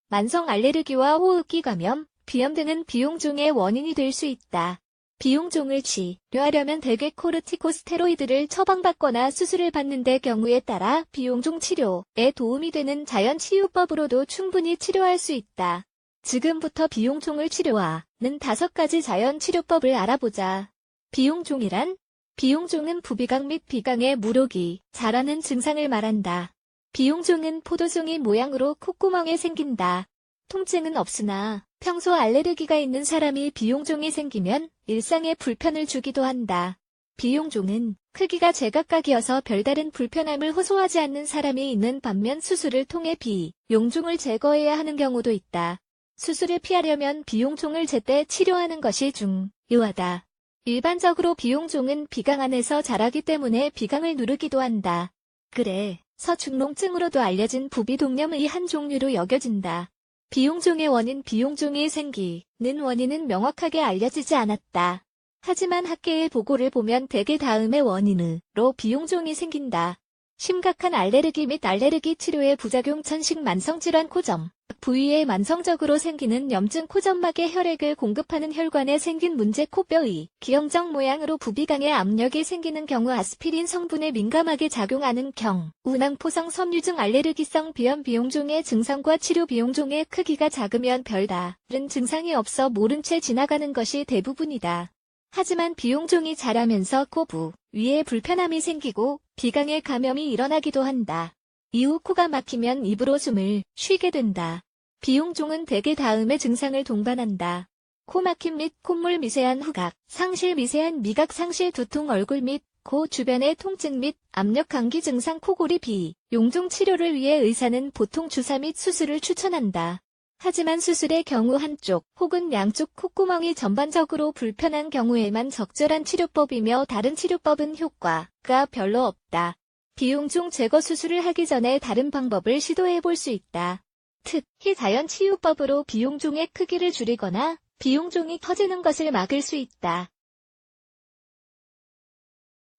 만성 알레르기와 호흡기 감염, 비염 등은 비용종의 원인이 될 수 있다. 비용종을 치료하려면 대개 코르티코스테로이드를 처방받거나 수술을 받는 데 경우에 따라 비용종 치료에 도움이 되는 자연치유법으로도 충분히 치료할 수 있다. 지금부터 비용종을 치료하는 5가지 자연치료법을 알아보자. 비용종이란? 비용종은 부비강 및 비강의 물혹이 자라는 증상을 말한다. 비용종은 포도송이 모양으로 콧구멍에 생긴다. 통증은 없으나 평소 알레르기가 있는 사람이 비용종이 생기면 일상에 불편을 주기도 한다. 비용종은 크기가 제각각이어서 별다른 불편함을 호소하지 않는 사람이 있는 반면 수술을 통해 비용종을 제거해야 하는 경우도 있다. 수술을 피하려면 비용종을 제때 치료하는 것이 중요하다. 일반적으로 비용종은 비강 안에서 자라기 때문에 비강을 누르기도 한다. 그래서 중농증으로도 알려진 부비동염의 한 종류로 여겨진다. 비용종의 원인 비용종이 생기는 원인은 명확하게 알려지지 않았다. 하지만 학계의 보고를 보면 대개 다음의 원인으로 비용종이 생긴다. 심각한 알레르기 및 알레르기 치료의 부작용 천식 만성질환 코점 부위에 만성적으로 생기는 염증 코점막에 혈액을 공급하는 혈관에 생긴 문제 코뼈의 기형적 모양으로 부비강에 압력이 생기는 경우 아스피린 성분에 민감하게 작용하는 경우 낭포성 섬유증 알레르기성 비염 비용종의 증상과 치료 비용종의 크기가 작으면 별다른 증상이 없어 모른 채 지나가는 것이 대부분이다. 하지만 비용종이 자라면서 코 부위에 불편함이 생기고 비강에 감염이 일어나기도 한다. 이후 코가 막히면 입으로 숨을 쉬게 된다. 비용종은 대개 다음의 증상을 동반한다. 코 막힘 및 콧물 미세한 후각, 상실 미세한 미각 상실 두통 얼굴 및 코 주변의 통증 및 압력 감기 증상 코골이 비용종 치료를 위해 의사는 보통 주사 및 수술을 추천한다. 하지만 수술의 경우 한쪽 혹은 양쪽 콧구멍이 전반적으로 불편한 경우에만 적절한 치료법이며 다른 치료법은 효과가 별로 없다. 비용종 제거 수술을 하기 전에 다른 방법을 시도해 볼 수 있다. 특히 자연치유법으로 비용종의 크기를 줄이거나 비용종이 커지는 것을 막을 수 있다.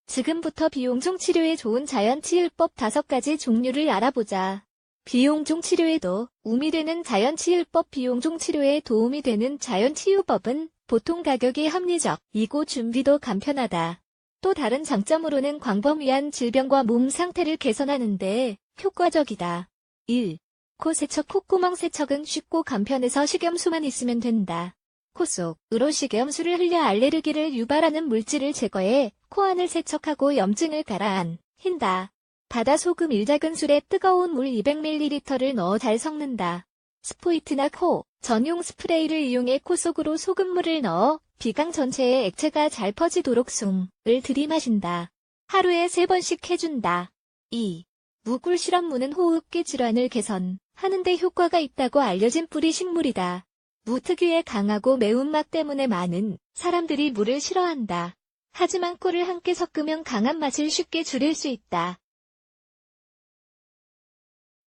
지금부터 비용종 치료에 좋은 자연치유법 5가지 종류를 알아보자. 비용종 치료에도 도움이 되는 자연치유법 비용종 치료에 도움이 되는 자연치유법은 보통 가격이 합리적이고 준비도 간편하다. 또 다른 장점으로는 광범위한 질병과 몸 상태를 개선하는 데 효과적이다. 1. 코 세척 콧구멍 세척은 쉽고 간편해서 식염수만 있으면 된다. 코 속으로 식염수를 흘려 알레르기를 유발하는 물질을 제거해 코 안을 세척하고 염증을 가라앉힌다. 바다 소금 1작은술에 뜨거운 물 200ml를 넣어 잘 섞는다. 스포이트나 코 전용 스프레이를 이용해 코 속으로 소금물을 넣어 비강 전체에 액체가 잘 퍼지도록 숨을 들이마신다. 하루에 3번씩 해준다. 2. 무꿀 시럽무는 호흡기 질환을 개선하는 데 효과가 있다고 알려진 뿌리 식물이다. 무 특유의 강하고 매운맛 때문에 많은 사람들이 무를 싫어한다. 하지만 꿀을 함께 섞으면 강한 맛을 쉽게 줄일 수 있다.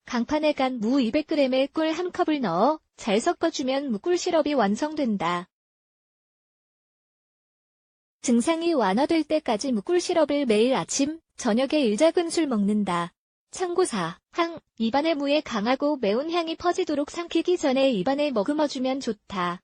강판에 간 무 200g에 꿀 1컵을 넣어 잘 섞어주면 무꿀 시럽이 완성된다. 증상이 완화될 때까지 무꿀 시럽을 매일 아침, 저녁에 1작은술 먹는다. 참고사항, 입안에 무의 강하고 매운 향이 퍼지도록 삼키기 전에 입안에 머금어주면 좋다.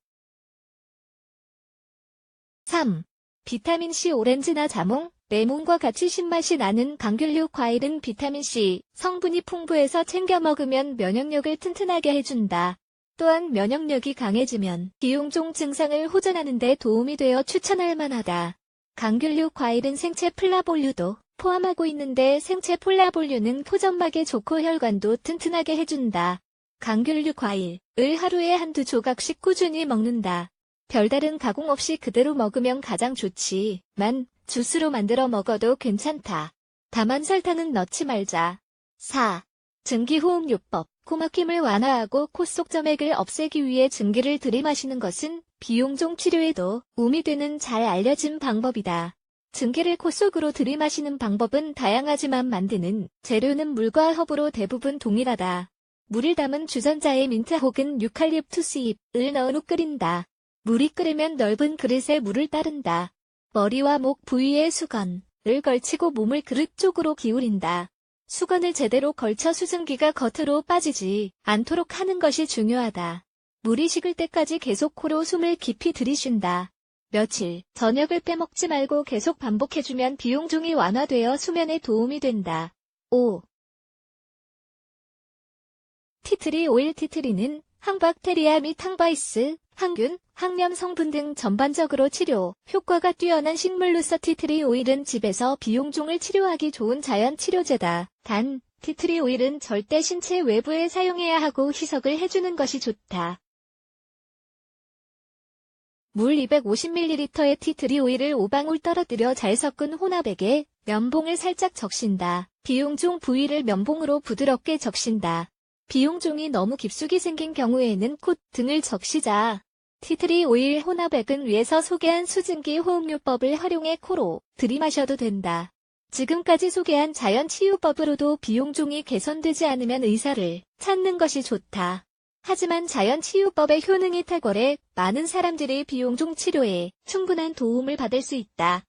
3. 비타민C 오렌지나 자몽, 레몬과 같이 신맛이 나는 감귤류 과일은 비타민C 성분이 풍부해서 챙겨 먹으면 면역력을 튼튼하게 해준다. 또한 면역력이 강해지면 비용종 증상을 호전하는 데 도움이 되어 추천할 만하다. 감귤류 과일은 생체 플라볼류도 포함하고 있는데 생체 플라볼류는 포점막의 좋고 혈관도 튼튼하게 해준다. 감귤류 과일을 하루에 1~2조각씩 꾸준히 먹는다. 별다른 가공 없이 그대로 먹으면 가장 좋지만 주스로 만들어 먹어도 괜찮다. 다만 설탕은 넣지 말자. 4. 증기호흡요법. 코막힘을 완화하고 코 속 점액을 없애기 위해 증기를 들이마시는 것은 비용종 치료에도 도움이 되는 잘 알려진 방법이다. 증기를 코 속으로 들이마시는 방법은 다양하지만 만드는 재료는 물과 허브로 대부분 동일하다. 물을 담은 주전자에 민트 혹은 유칼립투스 잎을 넣은 후 끓인다. 물이 끓으면 넓은 그릇에 물을 따른다. 머리와 목 부위에 수건을 걸치고 몸을 그릇 쪽으로 기울인다. 수건을 제대로 걸쳐 수증기가 겉으로 빠지지 않도록 하는 것이 중요하다. 물이 식을 때까지 계속 코로 숨을 깊이 들이쉰다. 며칠, 저녁을 빼먹지 말고 계속 반복해주면 비용종이 완화되어 수면에 도움이 된다. 5. 티트리 오일. 티트리는 항박테리아 및 항바이스, 항균, 항염 성분 등 전반적으로 치료 효과가 뛰어난 식물로서 티트리 오일은 집에서 비용종을 치료하기 좋은 자연 치료제다. 단, 티트리 오일은 절대 신체 외부에 사용해야 하고 희석을 해주는 것이 좋다. 물 250ml에 티트리 오일을 5방울 떨어뜨려 잘 섞은 혼합액에 면봉을 살짝 적신다. 비용종 부위를 면봉으로 부드럽게 적신다. 비용종이 너무 깊숙이 생긴 경우에는 콧 등을 적시자. 티트리 오일 혼합액은 위에서 소개한 수증기 호흡요법을 활용해 코로 들이마셔도 된다. 지금까지 소개한 자연 치유법으로도 비용종이 개선되지 않으면 의사를 찾는 것이 좋다. 하지만 자연 치유법의 효능이 탁월해 많은 사람들이 비용종 치료에 충분한 도움을 받을 수 있다.